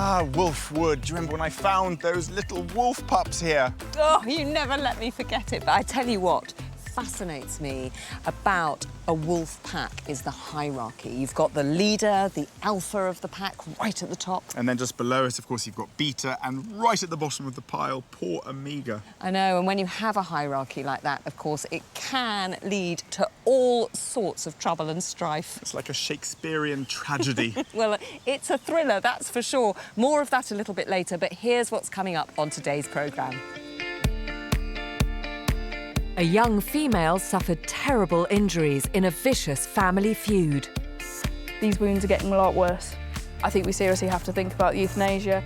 Ah, Wolfwood. Do you remember when I found those little wolf pups here? Oh, you never let me forget it. But I tell you what fascinates me about a wolf pack is the hierarchy. You've got the leader, the alpha of the pack, right at the top. And then just below it, of course, you've got Beta, and right at the bottom of the pile, poor Amiga. I know, and when you have a hierarchy like that, of course, it can lead to all sorts of trouble and strife. It's like a Shakespearean tragedy. Well, it's a thriller, that's for sure. More of that a little bit later, but here's what's coming up on today's programme. A young female suffered terrible injuries in a vicious family feud. These wounds are getting a lot worse. I think we seriously have to think about euthanasia.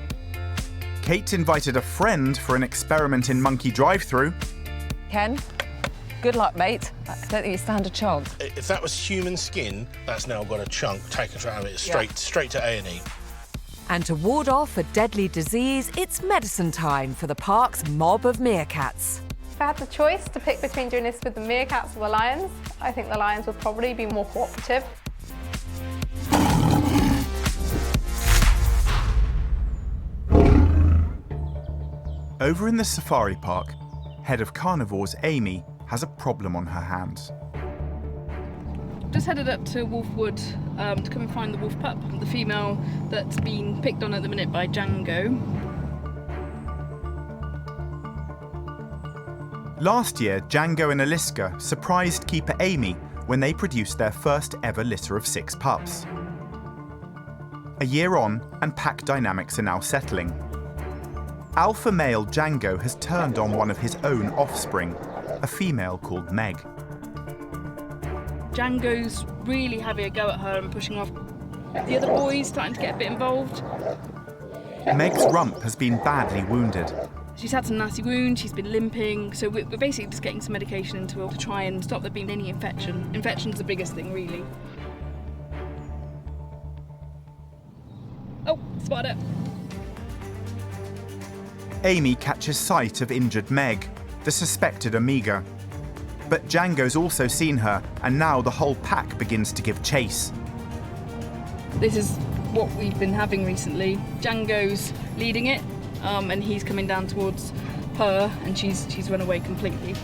Kate invited a friend for an experiment in monkey drive-thru. Ken, good luck, mate. I don't think you stand a chance. If that was human skin, that's now got a chunk taken out of it straight to A&E. And to ward off a deadly disease, it's medicine time for the park's mob of meerkats. If I had the choice to pick between doing this with the meerkats or the lions, I think the lions would probably be more cooperative. Over in the safari park, head of carnivores Amy has a problem on her hands. Just headed up to Wolfwood to come and find the wolf pup, the female that's been picked on at the minute by Django. Last year, Django and Aliska surprised keeper Amy when they produced their first ever litter of 6 pups. A year on, and pack dynamics are now settling. Alpha male Django has turned on one of his own offspring, a female called Meg. Django's really having a go at her and pushing off. The other boys starting to get a bit involved. Meg's rump has been badly wounded. She's had some nasty wounds, she's been limping, so we're basically just getting some medication into her to try and stop there being any infection. Infection's the biggest thing, really. Oh, spotted it. Amy catches sight of injured Meg, the suspected Amiga. But Django's also seen her, and now the whole pack begins to give chase. This is what we've been having recently. Django's leading it, and he's coming down towards her, and she's run away completely.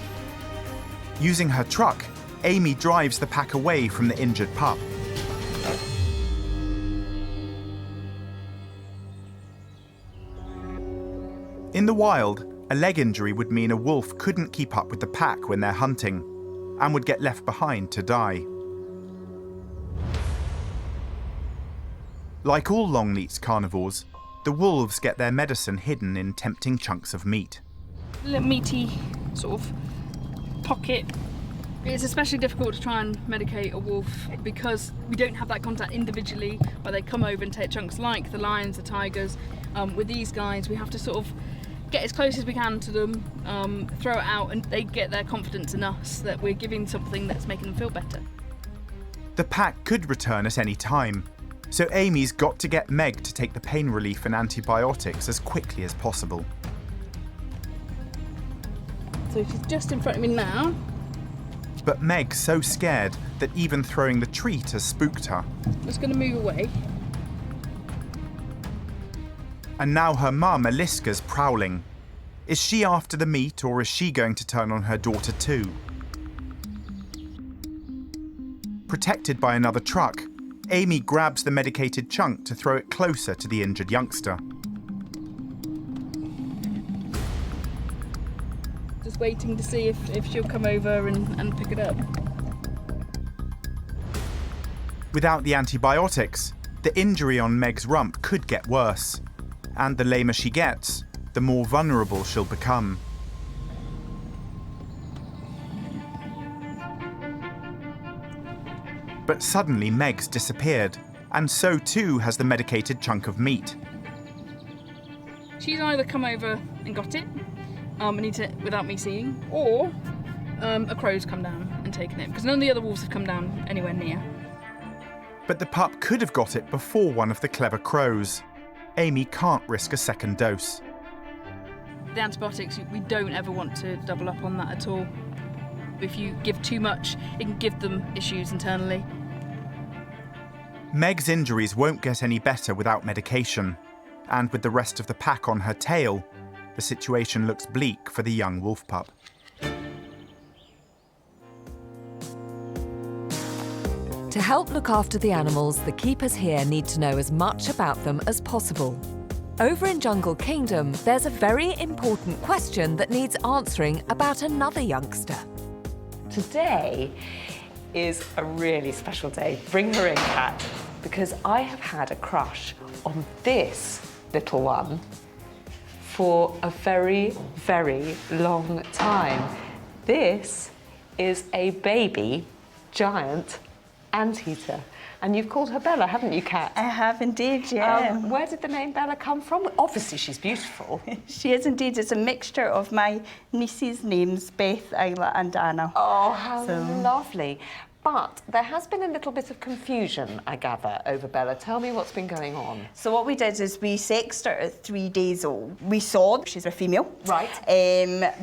Using her truck, Amy drives the pack away from the injured pup. In the wild, a leg injury would mean a wolf couldn't keep up with the pack when they're hunting, and would get left behind to die. Like all Longleat's carnivores, the wolves get their medicine hidden in tempting chunks of meat. A little meaty sort of pocket. It's especially difficult to try and medicate a wolf because we don't have that contact individually where they come over and take chunks like the lions, the tigers. With these guys, we have to sort of get as close as we can to them, throw it out, and they get their confidence in us that we're giving something that's making them feel better. The pack could return at any time, so Amy's got to get Meg to take the pain relief and antibiotics as quickly as possible. So she's just in front of me now. But Meg's so scared that even throwing the treat has spooked her. I'm just going to move away. And now her mum, Aliska's prowling. Is she after the meat, or is she going to turn on her daughter too? Protected by another truck, Amy grabs the medicated chunk to throw it closer to the injured youngster. Just waiting to see if she'll come over and pick it up. Without the antibiotics, the injury on Meg's rump could get worse. And the lamer she gets, the more vulnerable she'll become. But suddenly Meg's disappeared, and so too has the medicated chunk of meat. She's either come over and got it, and eaten it without me seeing, or a crow's come down and taken it, because none of the other wolves have come down anywhere near. But the pup could have got it before one of the clever crows. Amy can't risk a second dose. The antibiotics, we don't ever want to double up on that at all. If you give too much, it can give them issues internally. Meg's injuries won't get any better without medication, and with the rest of the pack on her tail, the situation looks bleak for the young wolf pup. To help look after the animals, the keepers here need to know as much about them as possible. Over in Jungle Kingdom, there's a very important question that needs answering about another youngster. Today is a really special day. Bring her in, Kat, because I have had a crush on this little one for a very, very long time. This is a baby giant Anteater. And you've called her Bella, haven't you, Kat? I have indeed, yeah. Where did the name Bella come from? Obviously, she's beautiful. She is indeed. It's a mixture of my niece's names, Beth, Isla and Anna. Oh, how lovely. But there has been a little bit of confusion, I gather, over Bella. Tell me what's been going on. So what we did is we sexed her at 3 days old. We saw she's a female. Right.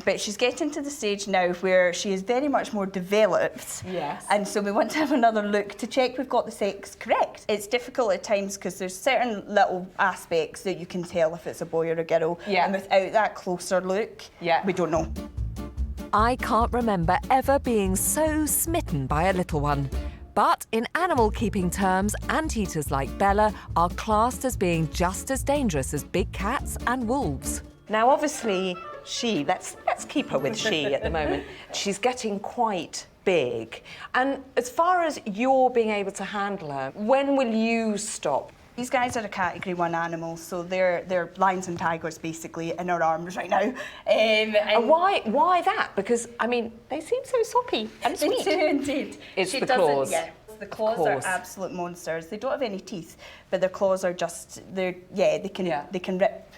But she's getting to the stage now where she is very much more developed. Yes. And so we want to have another look to check we've got the sex correct. It's difficult at times because there's certain little aspects that you can tell if it's a boy or a girl. Yeah. And without that closer look, we don't know. I can't remember ever being so smitten by a little one. But in animal keeping terms, anteaters like Bella are classed as being just as dangerous as big cats and wolves. Now, obviously, let's keep her with she at the moment. She's getting quite big. And as far as you're being able to handle her, when will you stop? These guys are a Category 1 animal, so they're lions and tigers, basically, in our arms right now. And why that? Because, I mean, they seem so soppy and sweet. They do indeed. It's the claws. Yeah, the claws are absolute monsters. They don't have any teeth, but their claws are just, they can rip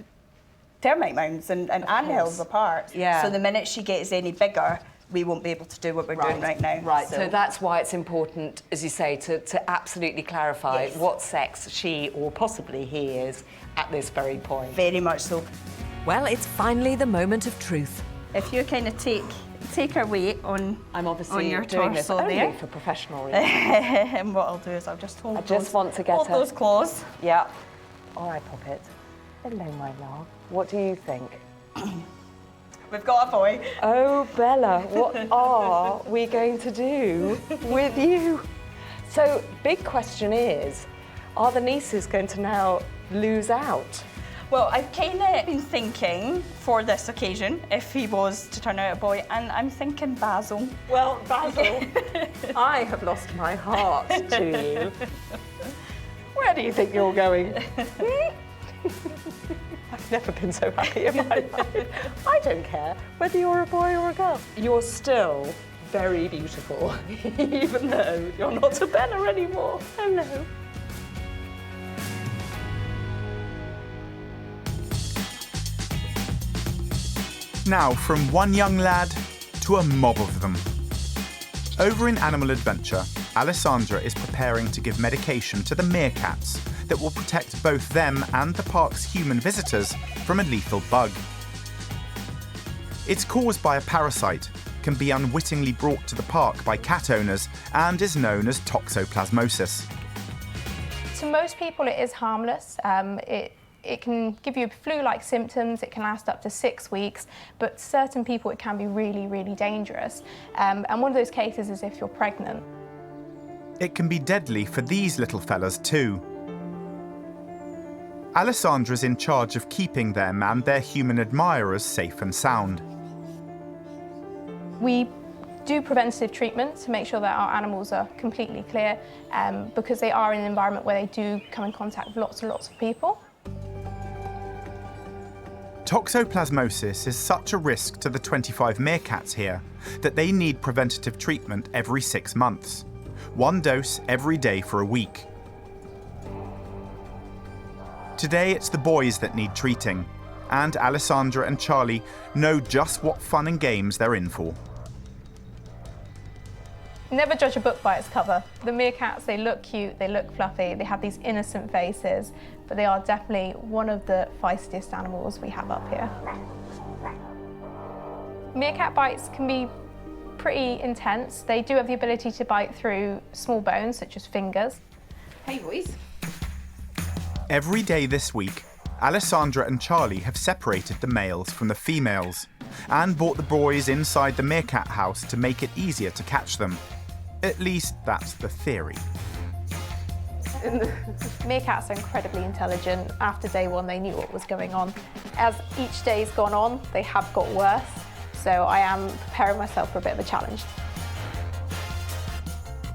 termite mounds and anthills apart. Yeah. So the minute she gets any bigger, we won't be able to do what we're doing right now. Right, so that's why it's important, as you say, to absolutely clarify what sex she or possibly he is at this very point. Very much so. Well, it's finally the moment of truth. If you kind of take her weight on, I'm obviously your doing this torso only there. for professional reasons. And what I'll do is I'll just hold those claws. Yeah. All right, Poppet. Hello, my love. What do you think? We've got a boy. Oh, Bella, what are we going to do with you? So, big question is, are the nieces going to now lose out? Well, I've kind of been thinking for this occasion, if he was to turn out a boy, and I'm thinking Basil. Well, Basil, I have lost my heart to you. Where do you think you're going? I've never been so happy in my life. I don't care whether you're a boy or a girl. You're still very beautiful, even though you're not a Bella anymore. Hello. Now, from one young lad to a mob of them. Over in Animal Adventure, Alessandra is preparing to give medication to the meerkats that will protect both them and the park's human visitors from a lethal bug. It's caused by a parasite, can be unwittingly brought to the park by cat owners, and is known as toxoplasmosis. To most people, it is harmless. It can give you flu-like symptoms, it can last up to 6 weeks, but certain people it can be really, really dangerous. And one of those cases is if you're pregnant. It can be deadly for these little fellas too. Alessandra's in charge of keeping them and their human admirers safe and sound. We do preventative treatment to make sure that our animals are completely clear, because they are in an environment where they do come in contact with lots and lots of people. Toxoplasmosis is such a risk to the 25 meerkats here that they need preventative treatment every 6 months. 1 dose every day for a week. Today it's the boys that need treating, and Alessandra and Charlie know just what fun and games they're in for. Never judge a book by its cover. The meerkats, they look cute, they look fluffy, they have these innocent faces, but they are definitely one of the feistiest animals we have up here. Meerkat bites can be pretty intense. They do have the ability to bite through small bones, such as fingers. Hey, boys. Every day this week, Alessandra and Charlie have separated the males from the females and brought the boys inside the meerkat house to make it easier to catch them. At least that's the theory. Meerkats are incredibly intelligent. After day one, they knew what was going on. As each day's gone on, they have got worse. So I am preparing myself for a bit of a challenge.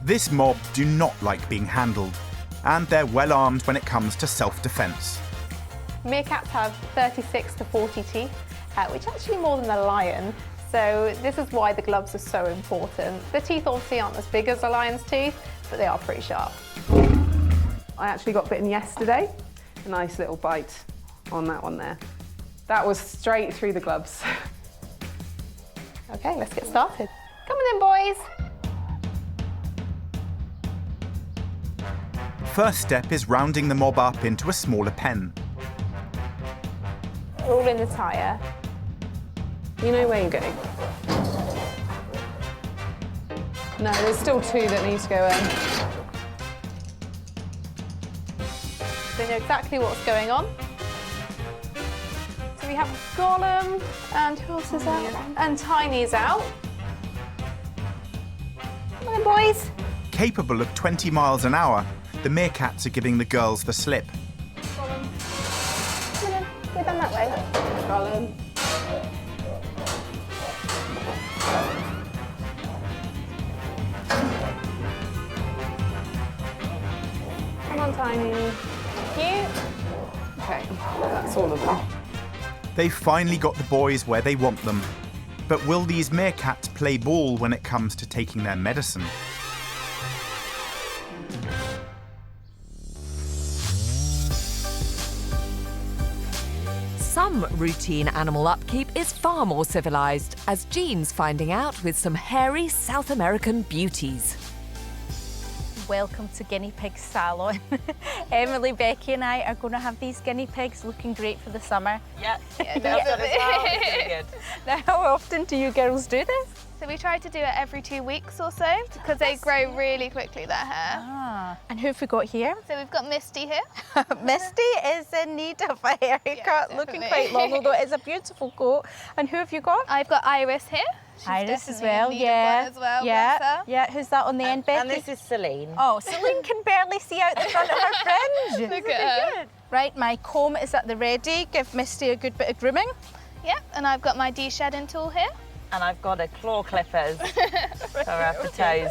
This mob do not like being handled, and they're well armed when it comes to self-defense. Meerkats have 36 to 40 teeth, which is actually more than a lion. So this is why the gloves are so important. The teeth obviously aren't as big as a lion's teeth, but they are pretty sharp. I actually got bitten yesterday. A nice little bite on that one there. That was straight through the gloves. Okay, let's get started. Come on in, boys. First step is rounding the mob up into a smaller pen. All in the tyre. You know where you're going? No, there's still two that need to go in. They know exactly what's going on. So we have Gollum, and who else is out? And Tiny's out. Come on in, boys. Capable of 20 miles an hour, the meerkats are giving the girls the slip. Gollum. Come on in. Go down that way. Gollum. Come on, Tiny. Thank you. Okay, that's all of them. They've finally got the boys where they want them. But will these meerkats play ball when it comes to taking their medicine? Some routine animal upkeep is far more civilised, as Jean's finding out with some hairy South American beauties. Welcome to Guinea Pig Salon. Emily, Becky and I are going to have these guinea pigs looking great for the summer. Yeah, as well. It's really good. Now, how often do you girls do this? So we try to do it every 2 weeks or so because they grow really quickly, their hair. Ah, and who have we got here? So we've got Misty here. Misty is in need of a haircut, looking quite long, although it is a beautiful coat. And who have you got? I've got Iris here. She's Iris as definitely well, in need of yeah. one as well, bless Yeah, her. yeah. Who's that on the end, Becky? And this is Celine. Oh, Celine can barely see out the front of her fringe. Look at her. Right, my comb is at the ready. Give Misty a good bit of grooming. Yep, and I've got my de-shedding tool here. And I've got a claw clippers for her upper toes.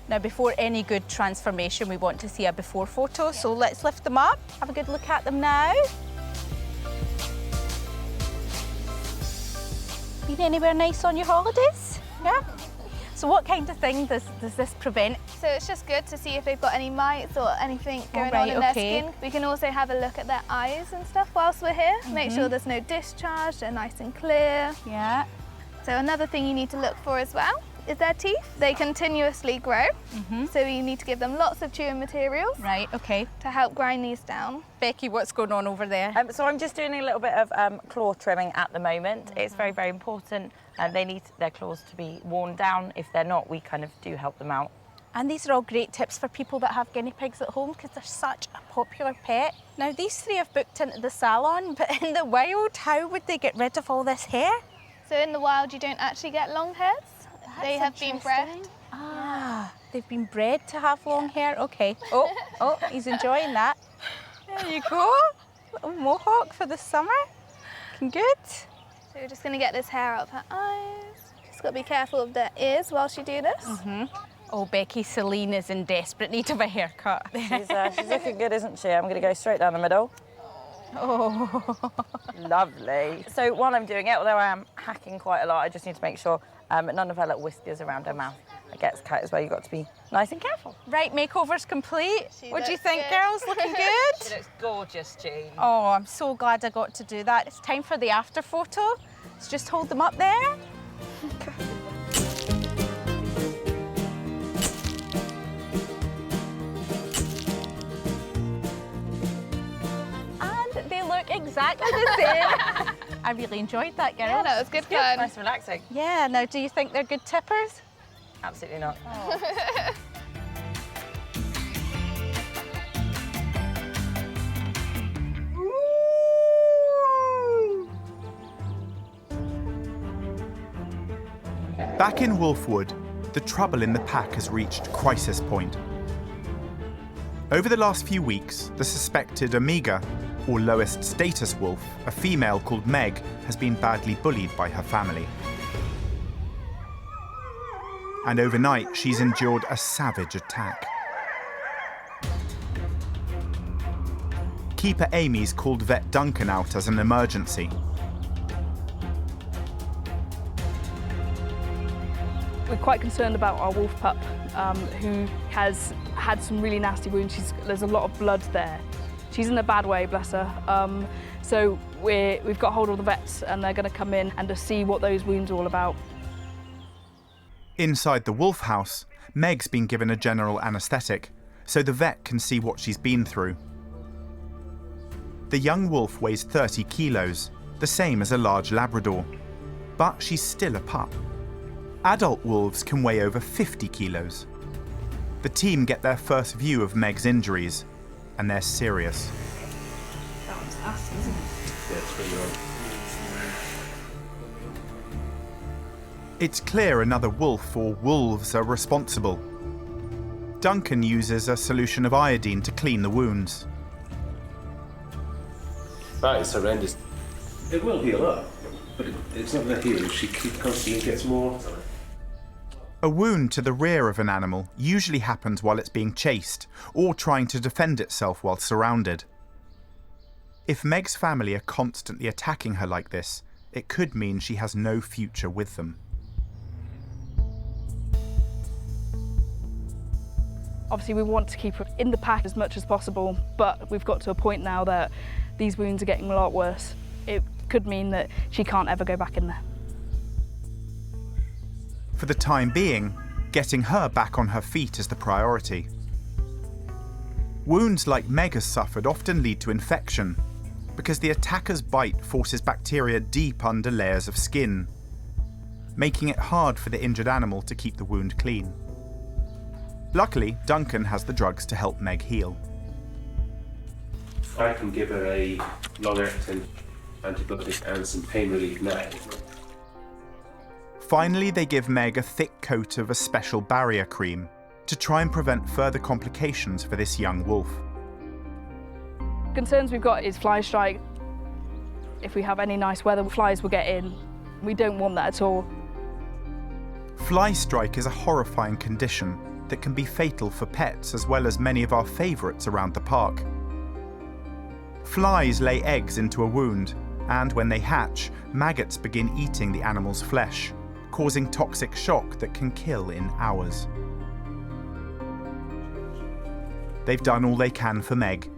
Now, before any good transformation, we want to see a before photo, so let's lift them up. Have a good look at them now. Been anywhere nice on your holidays? Yeah? So what kind of thing does this prevent? So it's just good to see if they've got any mites or anything going right, on in their okay. skin. We can also have a look at their eyes and stuff whilst we're here. Make sure there's no discharge, they're nice and clear. Yeah. So another thing you need to look for as well is their teeth. They continuously grow, so you need to give them lots of chewing materials Right, okay. to help grind these down. Becky, what's going on over there? So I'm just doing a little bit of claw trimming at the moment. It's very, very important. They need their claws to be worn down. If they're not, we kind of do help them out. And these are all great tips for people that have guinea pigs at home because they're such a popular pet. Now, these three have booked into the salon, but in the wild, how would they get rid of all this hair? So in the wild, you don't actually get long hairs. They have been bred. Ah, they've been bred to have long hair. Okay. Oh, he's enjoying that. There you go. Little mohawk for the summer. Looking good. So we're just going to get this hair out of her eyes. Just got to be careful of their ears whilst you do this. Oh, Becky, Celine is in desperate need of a haircut. She's looking good, isn't she? I'm going to go straight down the middle. Oh. Lovely. So while I'm doing it, although I am hacking quite a lot, I just need to make sure none of her little whiskers around her mouth gets cut as well. You've got to be nice and careful. Right, makeover's complete. What do you looks think, good. girls? Looking good? She looks gorgeous, Jean. Oh, I'm so glad I got to do that. It's time for the after photo. Let's just hold them up there. And they look exactly the same. I really enjoyed that, girls. Yeah, that was good fun. Nice and relaxing. Yeah, now do you think they're good tippers? Absolutely not. Back in Wolfwood, the trouble in the pack has reached crisis point. Over the last few weeks, the suspected Omega, or lowest status wolf, a female called Meg, has been badly bullied by her family. And overnight, she's endured a savage attack. Keeper Amy's called vet Duncan out as an emergency. We're quite concerned about our wolf pup, who has had some really nasty wounds. There's a lot of blood there. She's in a bad way, bless her. So we've got hold of the vets, and they're going to come in and just see what those wounds are all about. Inside the wolf house, Meg's been given a general anaesthetic, so the vet can see what she's been through. The young wolf weighs 30 kilos, the same as a large Labrador, but she's still a pup. Adult wolves can weigh over 50 kilos. The team get their first view of Meg's injuries, and they're serious. That one's nasty, isn't it? Yeah, it's really wrong. It's clear another wolf or wolves are responsible. Duncan uses a solution of iodine to clean the wounds. That is horrendous. It will heal up, but it's not going to heal if she constantly gets more. A wound to the rear of an animal usually happens while it's being chased or trying to defend itself while surrounded. If Meg's family are constantly attacking her like this, it could mean she has no future with them. Obviously, we want to keep her in the pack as much as possible, but we've got to a point now that these wounds are getting a lot worse. It could mean that she can't ever go back in there. For the time being, getting her back on her feet is the priority. Wounds like Meg has suffered often lead to infection, because the attacker's bite forces bacteria deep under layers of skin, making it hard for the injured animal to keep the wound clean. Luckily, Duncan has the drugs to help Meg heal. I can give her a long-acting antibiotic and some pain relief now. Finally, they give Meg a thick coat of a special barrier cream to try and prevent further complications for this young wolf. Concerns we've got is fly strike. If we have any nice weather, flies will get in. We don't want that at all. Fly strike is a horrifying condition that can be fatal for pets as well as many of our favourites around the park. Flies lay eggs into a wound, and when they hatch, maggots begin eating the animal's flesh, causing toxic shock that can kill in hours. They've done all they can for Meg.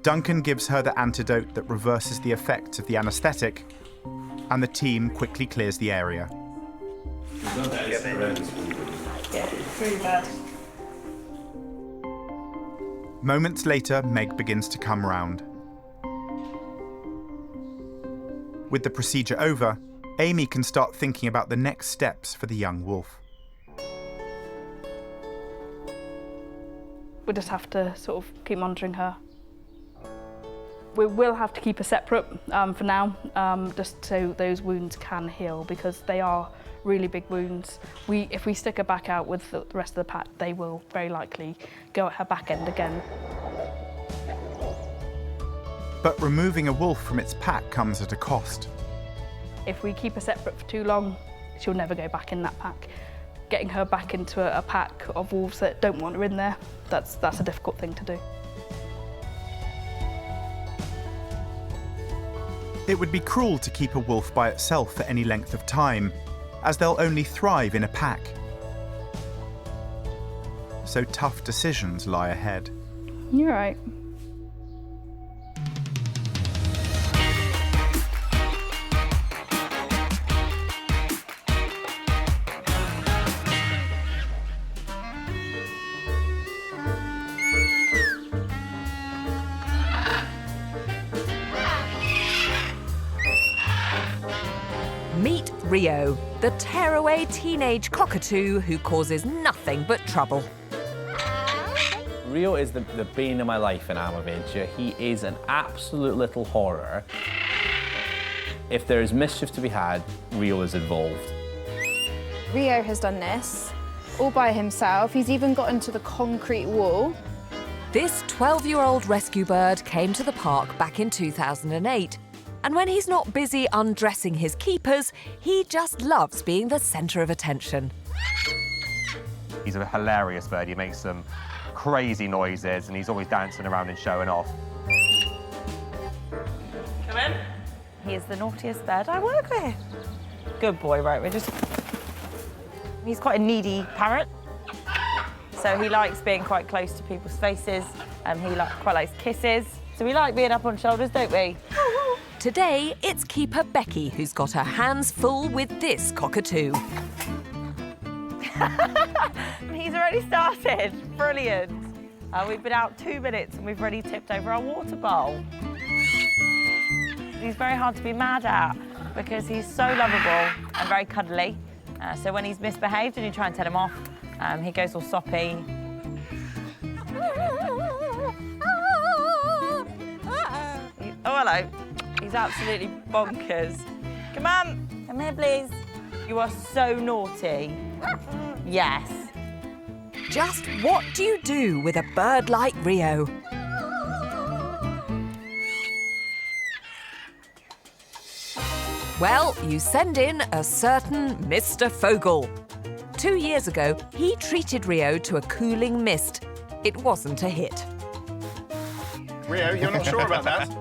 Duncan gives her the antidote that reverses the effects of the anaesthetic, and the team quickly clears the area. Yeah, really bad. Moments later, Meg begins to come round. With the procedure over, Amy can start thinking about the next steps for the young wolf. We just have to sort of keep monitoring her. We will have to keep her separate for now, just so those wounds can heal, because they are really big wounds. If we stick her back out with the rest of the pack, they will very likely go at her back end again. But removing a wolf from its pack comes at a cost. If we keep her separate for too long, she'll never go back in that pack. Getting her back into a pack of wolves that don't want her in there, that's a difficult thing to do. It would be cruel to keep a wolf by itself for any length of time, as they'll only thrive in a pack. So tough decisions lie ahead. You're right. Meet Rio, the tearaway teenage cockatoo who causes nothing but trouble. Rio is the bane of my life in Amaventure. He is an absolute little horror. If there is mischief to be had, Rio is involved. Rio has done this all by himself. He's even got into the concrete wall. This 12-year-old rescue bird came to the park back in 2008. And when he's not busy undressing his keepers, he just loves being the centre of attention. He's a hilarious bird. He makes some crazy noises and he's always dancing around and showing off. Come in. He is the naughtiest bird I work with. Good boy, right? He's quite a needy parrot. So he likes being quite close to people's faces. He quite likes kisses. So we like being up on shoulders, don't we? Today, it's keeper Becky who's got her hands full with this cockatoo. He's already started. Brilliant. We've been out 2 minutes and we've already tipped over our water bowl. He's very hard to be mad at because he's so lovable and very cuddly. So when he's misbehaved and you try and tell him off, he goes all soppy. Oh, hello. He's absolutely bonkers. Come on, come here, please. You are so naughty. Yes. Just what do you do with a bird like Rio? Well, you send in a certain Mr. Fogel. 2 years ago, he treated Rio to a cooling mist. It wasn't a hit. Rio, you're not sure about that?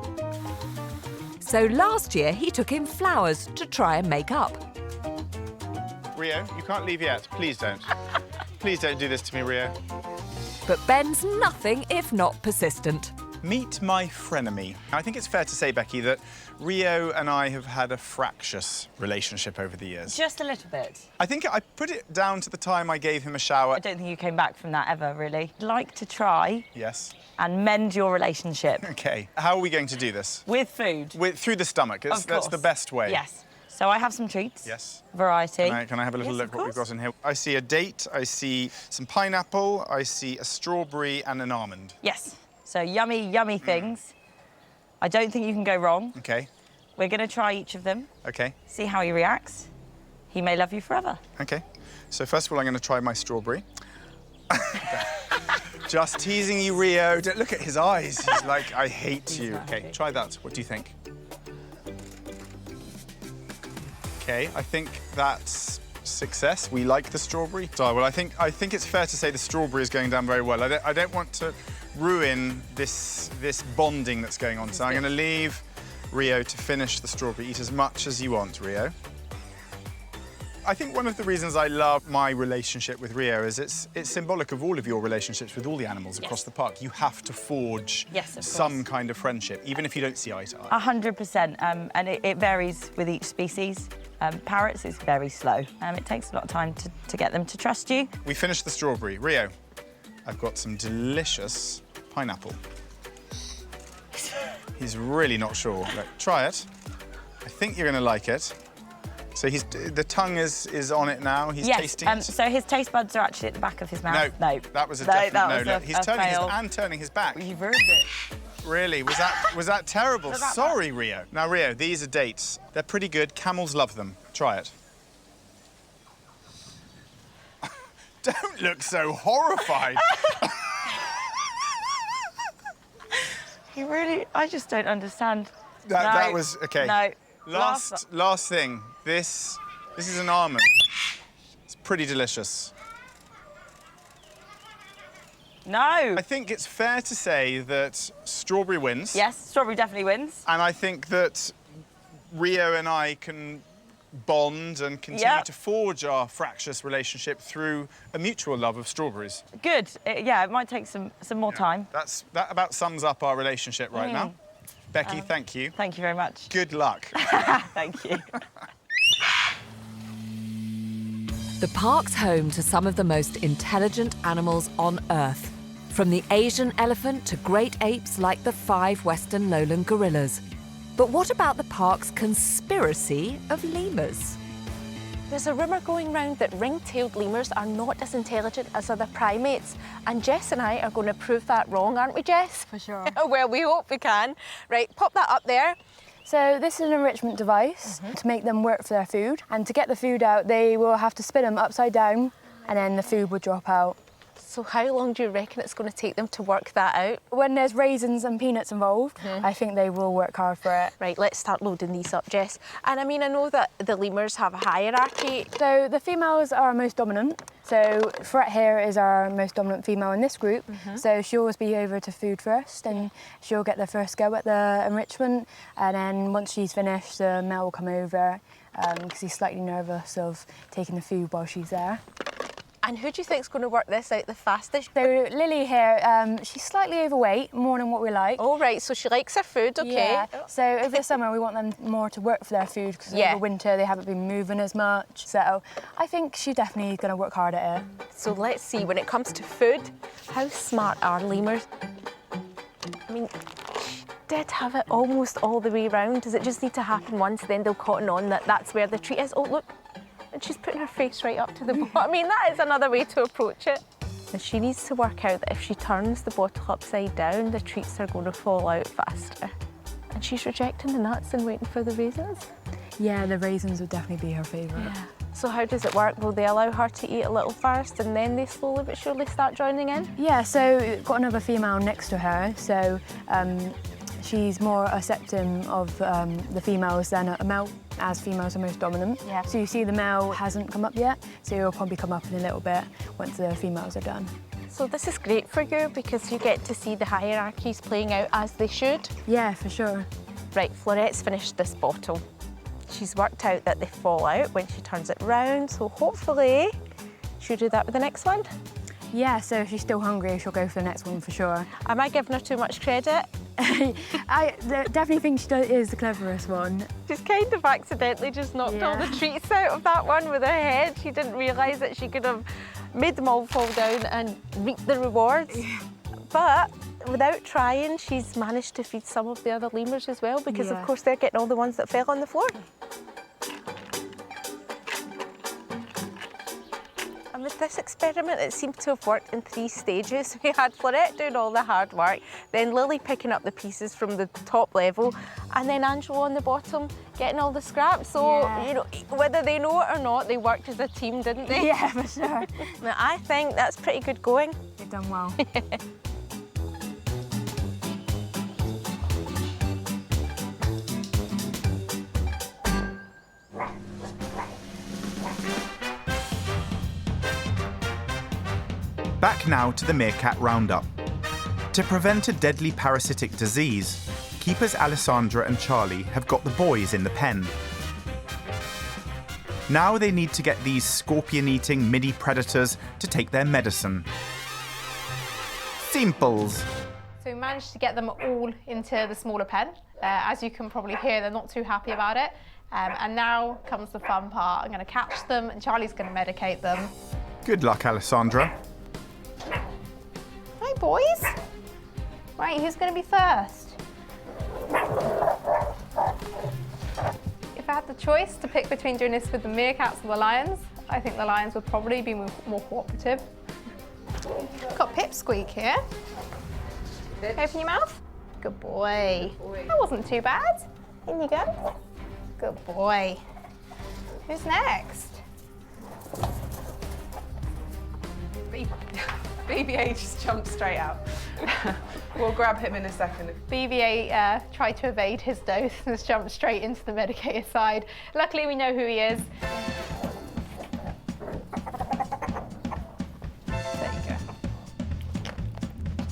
So last year, he took him flowers to try and make up. Rio, you can't leave yet. Please don't. Please don't do this to me, Rio. But Ben's nothing if not persistent. Meet my frenemy. I think it's fair to say, Becky, that Rio and I have had a fractious relationship over the years. Just a little bit. I think I put it down to the time I gave him a shower. I don't think you came back from that ever, really. I'd like to try Yes. and mend your relationship. OK. How are we going to do this? With food. Through the stomach. Of That's the best way. Yes. So I have some treats. Yes. Variety. Can I have a little Yes, look of what we've course. got in here? I see a date, I see some pineapple, I see a strawberry and an almond. Yes. So yummy, yummy things. I don't think you can go wrong. OK. We're going to try each of them. OK. See how he reacts. He may love you forever. OK. So first of all, I'm going to try my strawberry. Just teasing you, Rio. Look at his eyes. He's like, I hate you. OK, try that. What do you think? OK, I think that's success. We like the strawberry. So, well, I think it's fair to say the strawberry is going down very well. I don't want to ruin this bonding that's going on. So I'm going to leave Rio to finish the strawberry. Eat as much as you want, Rio. I think one of the reasons I love my relationship with Rio is it's symbolic of all of your relationships with all the animals across the park. You have to forge some kind of friendship, even if you don't see eye to eye. 100%, and it varies with each species. Parrots is very slow. It takes a lot of time to get them to trust you. We finished the strawberry. Rio, I've got some delicious pineapple. He's really not sure. Look, try it. I think you're going to like it. So the tongue is on it now. He's tasting it. So his taste buds are actually at the back of his mouth. No, that was a definite no. He's turning fail. turning his back. You've ruined it. Really? Was that terrible? Sorry, Rio. Now, Rio, these are dates. They're pretty good. Camels love them. Try it. Don't look so horrified. I just don't understand. That was okay. No. Last thing. This is an almond. It's pretty delicious. No. I think it's fair to say that strawberry wins. Yes, strawberry definitely wins. And I think that Rio and I can bond and continue to forge our fractious relationship through a mutual love of strawberries. Good. It might take some more time. That about sums up our relationship right now. Becky, thank you. Thank you very much. Good luck. Thank you. The park's home to some of the most intelligent animals on Earth, from the Asian elephant to great apes like the 5 western lowland gorillas. But what about the park's conspiracy of lemurs? There's a rumour going round that ring-tailed lemurs are not as intelligent as other primates, and Jess and I are going to prove that wrong, aren't we, Jess? For sure. Well, we hope we can. Right, pop that up there. So this is an enrichment device to make them work for their food. And to get the food out, they will have to spin them upside down and then the food will drop out. So how long do you reckon it's going to take them to work that out? When there's raisins and peanuts involved, I think they will work hard for it. Right, let's start loading these up, Jess. And I mean, I know that the lemurs have a hierarchy. So the females are most dominant. So Fret here is our most dominant female in this group. So she'll always be over to food first and she'll get the first go at the enrichment. And then once she's finished, the male will come over because he's slightly nervous of taking the food while she's there. And who do you think is going to work this out the fastest? So Lily here, she's slightly overweight, more than what we like. Oh, right, so she likes her food, okay. Yeah. So over the summer, we want them more to work for their food because over winter, they haven't been moving as much. So I think she's definitely going to work hard at it. So let's see, when it comes to food, how smart are lemurs? I mean, she did have it almost all the way round. Does it just need to happen once, then they'll cotton on that that's where the treat is? Oh, look. And she's putting her face right up to the bottom. I mean, that is another way to approach it. And she needs to work out that if she turns the bottle upside down, the treats are going to fall out faster. And she's rejecting the nuts and waiting for the raisins. Yeah, the raisins would definitely be her favourite. Yeah. So how does it work? Will they allow her to eat a little first and then they slowly but surely start joining in? Yeah, so we've got another female next to her. So she's more accepting of the females than a male, as females are most dominant. Yeah. So you see the male hasn't come up yet, so he'll probably come up in a little bit once the females are done. So this is great for you because you get to see the hierarchies playing out as they should. Yeah, for sure. Right, Florette's finished this bottle. She's worked out that they fall out when she turns it round, so hopefully she'll do that with the next one. Yeah, so if she's still hungry, she'll go for the next one for sure. Am I giving her too much credit? I definitely think she is the cleverest one. She's kind of accidentally just knocked all the treats out of that one with her head. She didn't realise that she could have made them all fall down and reap the rewards. But without trying, she's managed to feed some of the other lemurs as well because, of course, they're getting all the ones that fell on the floor. And with this experiment, it seemed to have worked in 3 stages. We had Florette doing all the hard work, then Lily picking up the pieces from the top level, and then Angelo on the bottom getting all the scraps. So, you know, whether they know it or not, they worked as a team, didn't they? Yeah, for sure. I think that's pretty good going. You've done well. Back now to the Meerkat roundup. To prevent a deadly parasitic disease, keepers Alessandra and Charlie have got the boys in the pen. Now they need to get these scorpion-eating mini predators to take their medicine. Simples. So we managed to get them all into the smaller pen. As you can probably hear, they're not too happy about it. And now comes the fun part. I'm going to catch them and Charlie's going to medicate them. Good luck, Alessandra. Right, boys. Right, who's going to be first? If I had the choice to pick between doing this with the meerkats or the lions, I think the lions would probably be more cooperative. Got Pipsqueak here. Open your mouth. Good boy. That wasn't too bad. In you go. Good boy. Who's next? BB-8 just jumped straight out. We'll grab him in a second. BB-8 tried to evade his dose and has jumped straight into the medicated side. Luckily, we know who he is. There you go.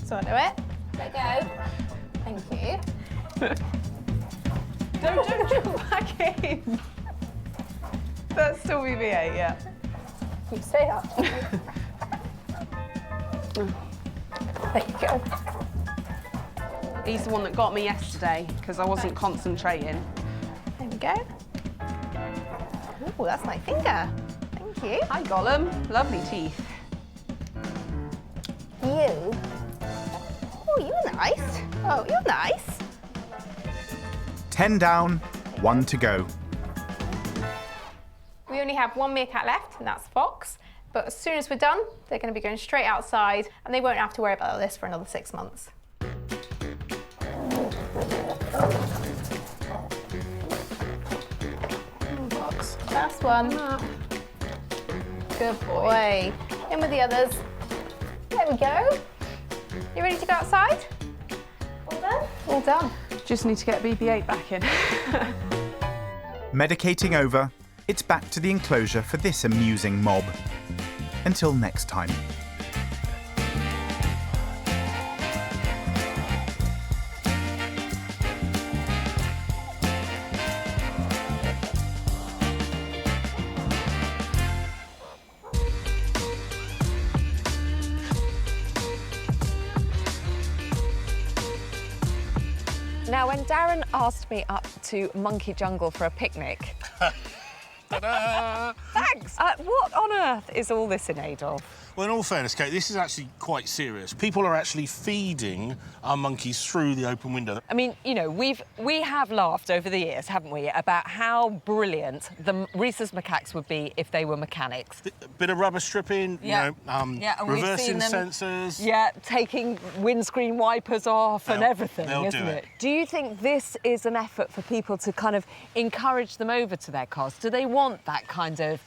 Swallow it. Let go. Thank you. Don't jump back in. That's still BB-8, yeah. You stay up. There you go. He's the one that got me yesterday because I wasn't concentrating. There we go. Oh, that's my finger. Thank you. Hi, Gollum. Lovely teeth. You. Oh, you're nice. Oh, you're nice. 10 down, 1 to go. We only have one meerkat left, and that's Fox. But as soon as we're done, they're going to be going straight outside, and they won't have to worry about this for another 6 months. Last one. Good boy. In with the others. There we go. You ready to go outside? All done? All done. Just need to get BB-8 back in. Medicating over, it's back to the enclosure for this amusing mob. Until next time. Now, when Darren asked me up to Monkey Jungle for a picnic... Thanks! What on earth is all this in aid of? Well, in all fairness, Kate, this is actually quite serious. People are actually feeding our monkeys through the open window. I mean, you know, we have laughed over the years, haven't we, about how brilliant the rhesus macaques would be if they were mechanics. A bit of rubber stripping, yeah. Reversing sensors. Yeah, taking windscreen wipers off and everything, isn't it? Do you think this is an effort for people to kind of encourage them over to their cars? Do they want that kind of,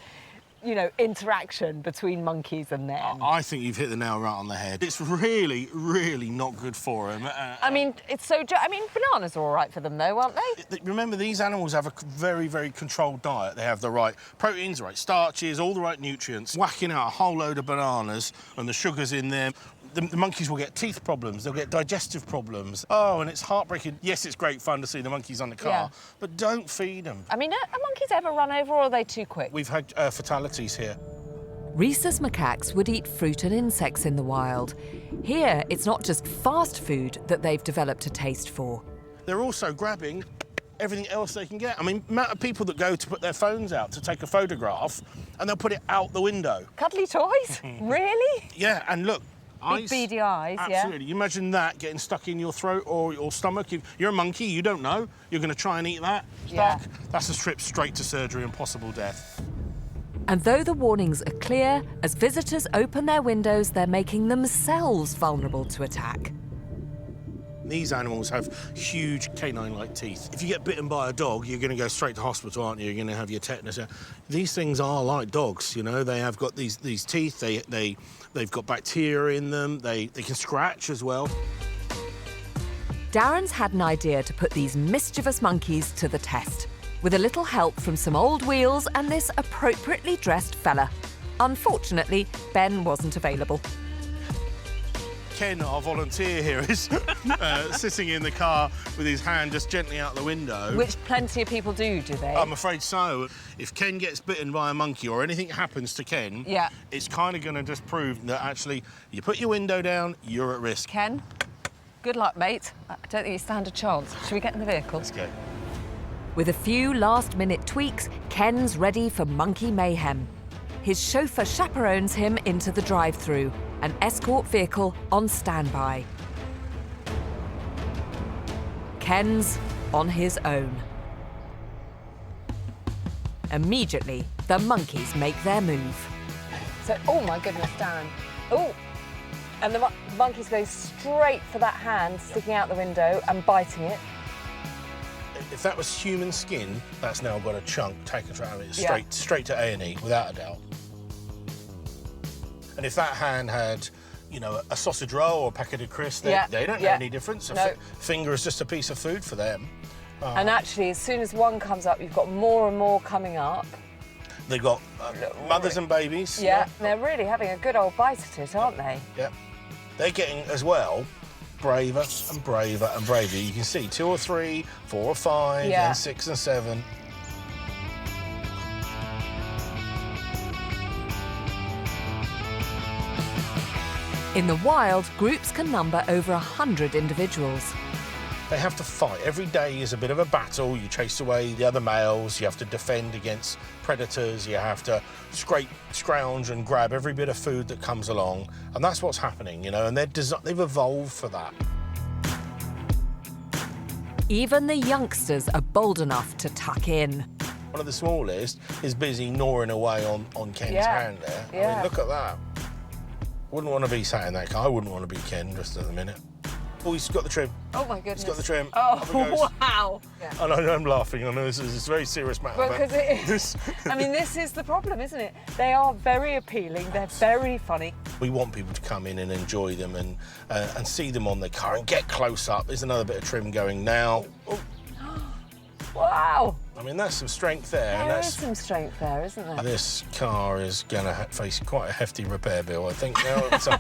you know, interaction between monkeys and them? I think you've hit the nail right on the head. It's really, really not good for them. I mean, it's so... I mean, bananas are all right for them, though, aren't they? Remember, these animals have a very, very controlled diet. They have the right proteins, the right starches, all the right nutrients. Whacking out a whole load of bananas and the sugars in them. The monkeys will get teeth problems, they'll get digestive problems. Oh, and it's heartbreaking. Yes, it's great fun to see the monkeys on the car, but don't feed them. I mean, are monkeys ever run over, or are they too quick? We've had fatalities here. Rhesus macaques would eat fruit and insects in the wild. Here, it's not just fast food that they've developed a taste for. They're also grabbing everything else they can get. I mean, the amount of people that go to put their phones out to take a photograph, and they'll put it out the window. Cuddly toys? Really? Yeah, and look, big beady eyes, absolutely. You imagine that getting stuck in your throat or your stomach. If you're a monkey, you don't know. You're going to try and eat that. Stuck. That's a trip straight to surgery and possible death. And though the warnings are clear, as visitors open their windows, they're making themselves vulnerable to attack. These animals have huge canine-like teeth. If you get bitten by a dog, you're going to go straight to hospital, aren't you? You're going to have your tetanus. These things are like dogs, you know. They have got these teeth. They've got bacteria in them. They can scratch as well. Darren's had an idea to put these mischievous monkeys to the test, with a little help from some old wheels and this appropriately dressed fella. Unfortunately, Ben wasn't available. Ken, our volunteer here, is sitting in the car with his hand just gently out the window. Which plenty of people do they? I'm afraid so. If Ken gets bitten by a monkey or anything happens to Ken, it's kind of going to just prove that actually you put your window down, you're at risk. Ken, good luck, mate. I don't think you stand a chance. Should we get in the vehicle? Let's go. With a few last-minute tweaks, Ken's ready for monkey mayhem. His chauffeur chaperones him into the drive-through, an escort vehicle on standby. Ken's on his own. Immediately, the monkeys make their move. So, oh my goodness, Darren. Oh, and the monkey's going straight for that hand sticking out the window and biting it. If that was human skin, that's now got a chunk taken out of it straight to A&E, without a doubt. And if that hand had, you know, a sausage roll or a packet of crisps, they don't know any difference. A finger is just a piece of food for them. And actually, as soon as one comes up, you've got more and more coming up. They've got mothers and babies. Yeah, they're really having a good old bite at it, aren't they? Yeah. They're getting, as well, braver and braver and braver. You can see 2 or 3, 4 or 5, and 6 and 7. In the wild, groups can number over 100 individuals. They have to fight. Every day is a bit of a battle. You chase away the other males, you have to defend against predators, you have to scrounge and grab every bit of food that comes along. And that's what's happening, you know, and they've evolved for that. Even the youngsters are bold enough to tuck in. One of the smallest is busy gnawing away on Ken's hand there. I mean, look at that. Wouldn't want to be sat in that car. I wouldn't want to be Ken just at the minute. Oh, he's got the trim. Oh my goodness. He's got the trim. Oh, wow. I know, I'm laughing. I know this is a very serious matter. Because it is. I mean, this is the problem, isn't it? They are very appealing. They're very funny. We want people to come in and enjoy them and see them on their car and get close up. There's another bit of trim going now. Oh. Wow. I mean, that's some strength there. There is some strength there, isn't there? This car is going to face quite a hefty repair bill, I think, now.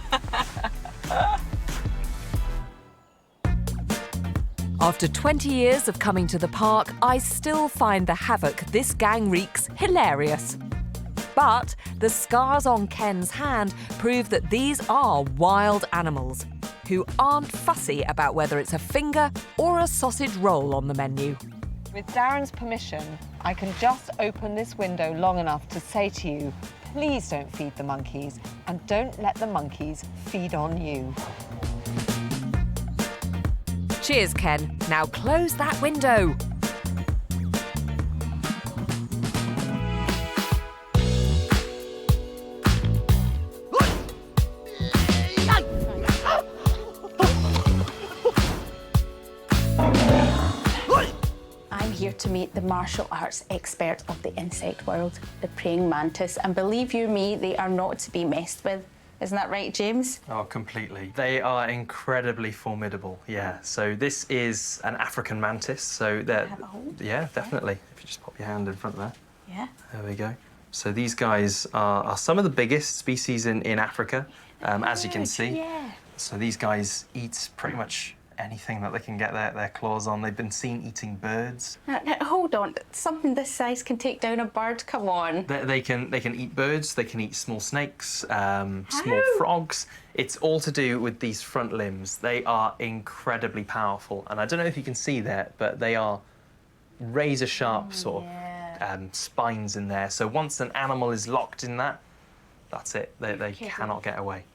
After 20 years of coming to the park, I still find the havoc this gang wreaks hilarious. But the scars on Ken's hand prove that these are wild animals who aren't fussy about whether it's a finger or a sausage roll on the menu. With Darren's permission, I can just open this window long enough to say to you, please don't feed the monkeys and don't let the monkeys feed on you. Cheers, Ken. Now close that window. I'm here to meet the martial arts expert of the insect world, the praying mantis, and believe you me, they are not to be messed with. Isn't that right, James? Oh, completely. They are incredibly formidable, yeah. So this is an African mantis, so they're... Have a hold? Yeah, definitely. If you just pop your hand in front there. Yeah. There we go. So these guys are some of the biggest species in Africa, as you can see. Yeah. So these guys eat pretty much anything that they can get their claws on. They've been seen eating birds. Now, hold on, something this size can take down a bird, come on. They can eat birds, they can eat small snakes, small frogs. It's all to do with these front limbs. They are incredibly powerful. And I don't know if you can see that, but they are razor sharp sort of spines in there. So once an animal is locked in that, that's it. They cannot get away.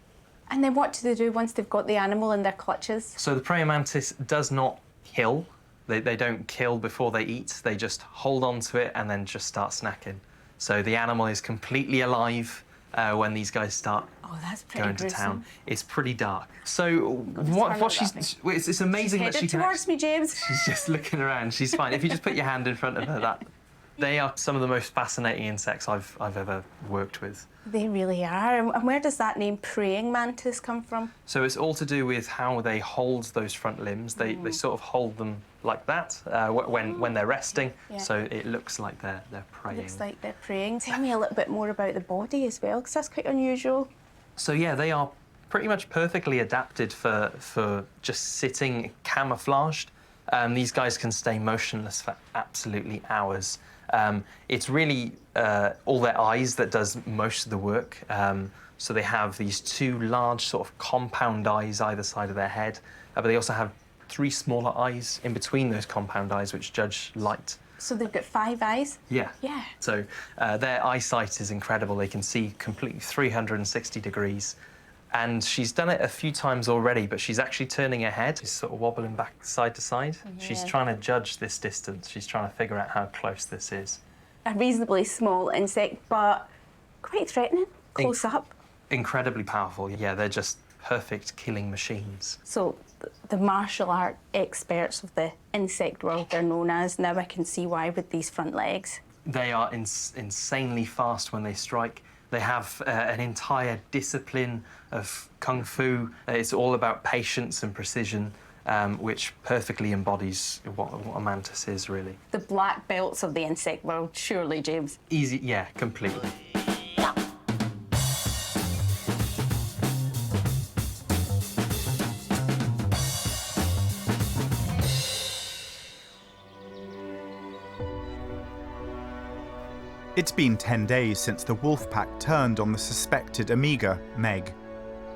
And then what do they do once they've got the animal in their clutches? So the praying mantis does not kill. They don't kill before they eat. They just hold on to it and then just start snacking. So the animal is completely alive when these guys start going to town. It's pretty dark. So what she's... It's amazing that she can... towards me, James. She's just looking around. She's fine. If you just put your hand in front of her, they are some of the most fascinating insects I've ever worked with. They really are. And where does that name praying mantis come from? So it's all to do with how they hold those front limbs. They sort of hold them like that when they're resting. Yeah. So it looks like they're praying. Looks like they're praying. Tell me a little bit more about the body as well, because that's quite unusual. So yeah, they are pretty much perfectly adapted for just sitting camouflaged. These guys can stay motionless for absolutely hours. It's really all their eyes that does most of the work. So they have these two large sort of compound eyes either side of their head, but they also have 3 smaller eyes in between those compound eyes which judge light. So they've got 5 eyes? Yeah. Yeah. So their eyesight is incredible. They can see completely 360 degrees. And she's done it a few times already, but she's actually turning her head. She's sort of wobbling back side to side. She's trying to judge this distance. She's trying to figure out how close this is. A reasonably small insect, but quite threatening, close up. Incredibly powerful. Yeah, they're just perfect killing machines. So the martial art experts of the insect world they're known as, now I can see why with these front legs. They are insanely fast when they strike. They have an entire discipline of kung fu. It's all about patience and precision, which perfectly embodies what a mantis is, really. The black belts of the insect world, surely, James. Easy, yeah, completely. It's been 10 days since the wolf pack turned on the suspected Amiga, Meg,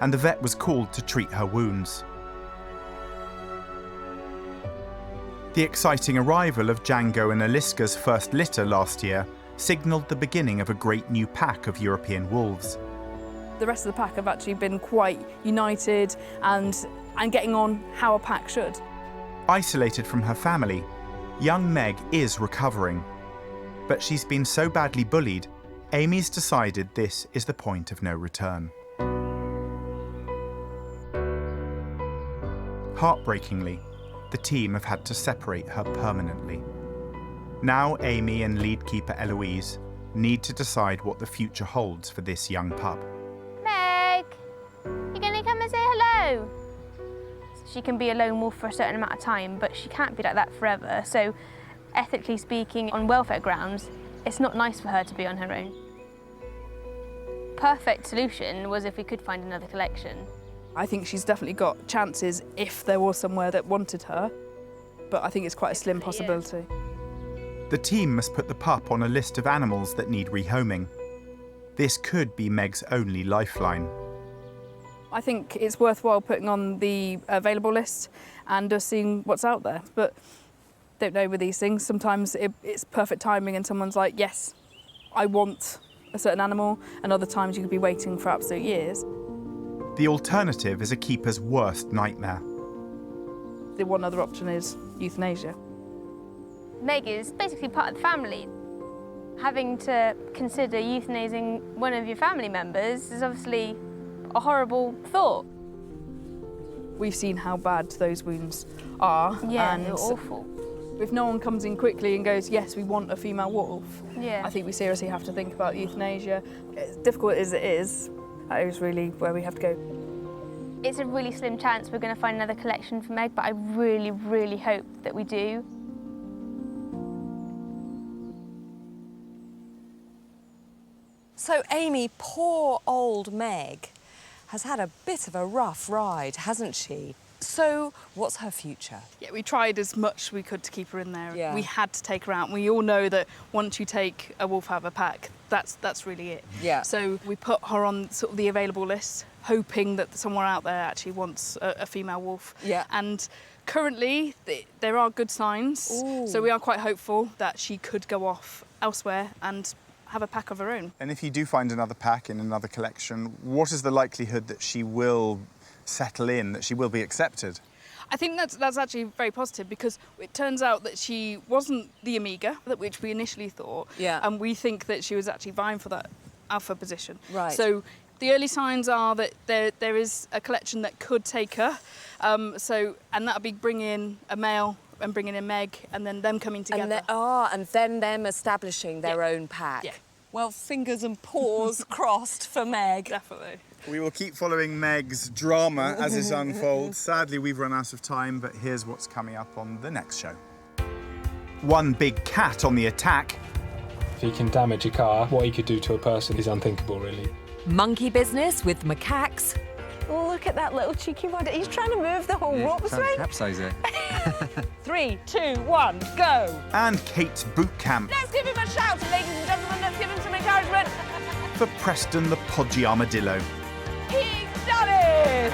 and the vet was called to treat her wounds. The exciting arrival of Django and Aliska's first litter last year signalled the beginning of a great new pack of European wolves. The rest of the pack have actually been quite united and getting on how a pack should. Isolated from her family, young Meg is recovering. But she's been so badly bullied, Amy's decided this is the point of no return. Heartbreakingly, the team have had to separate her permanently. Now Amy and lead keeper Eloise need to decide what the future holds for this young pup. Meg, you gonna come and say hello? She can be a lone wolf for a certain amount of time, but she can't be like that forever. So, ethically speaking, on welfare grounds, it's not nice for her to be on her own. Perfect solution was if we could find another collection. I think she's definitely got chances if there was somewhere that wanted her, but I think it's quite a slim possibility. The team must put the pup on a list of animals that need rehoming. This could be Meg's only lifeline. I think it's worthwhile putting on the available list and just seeing what's out there. But don't know with these things. Sometimes it's perfect timing and someone's like, yes, I want a certain animal, and other times you could be waiting for absolute years. The alternative is a keeper's worst nightmare. The one other option is euthanasia. Meg is basically part of the family. Having to consider euthanizing one of your family members is obviously a horrible thought. We've seen how bad those wounds are. Yeah, and they're awful. If no one comes in quickly and goes, yes, we want a female wolf, Yeah. I think we seriously have to think about euthanasia. As difficult as it is, that is really where we have to go. It's a really slim chance we're going to find another collection for Meg, but I really, really hope that we do. So, Amy, poor old Meg has had a bit of a rough ride, hasn't she? So, what's her future? Yeah, we tried as much we could to keep her in there. Yeah. We had to take her out. We all know that once you take a wolf out of a pack, that's really it. Yeah. So we put her on sort of the available list, hoping that someone out there actually wants a female wolf. Yeah. And currently, there are good signs. Ooh. So we are quite hopeful that she could go off elsewhere and have a pack of her own. And if you do find another pack in another collection, what is the likelihood that she will settle in, that she will be accepted? I think that's actually very positive, because it turns out that she wasn't the Amiga, which we initially thought. Yeah. And we think that she was actually vying for that alpha position. Right. So the early signs are that there is a collection that could take her. And that would be bringing a male and bringing in Meg, and then them coming together. And then them establishing their own pack. Yeah. Well, fingers and paws crossed for Meg. Definitely. We will keep following Meg's drama as it unfolds. Sadly, we've run out of time, but here's what's coming up on the next show. One big cat on the attack. If he can damage a car, what he could do to a person is unthinkable, really. Monkey business with macaques. Look at that little cheeky one. He's trying to move the whole rope swing. Capsize it. 3, 2, 1, go! And Kate's boot camp Let's give him a shout, ladies and gentlemen. Let's give him some encouragement. for Preston the podgy armadillo. He's done it!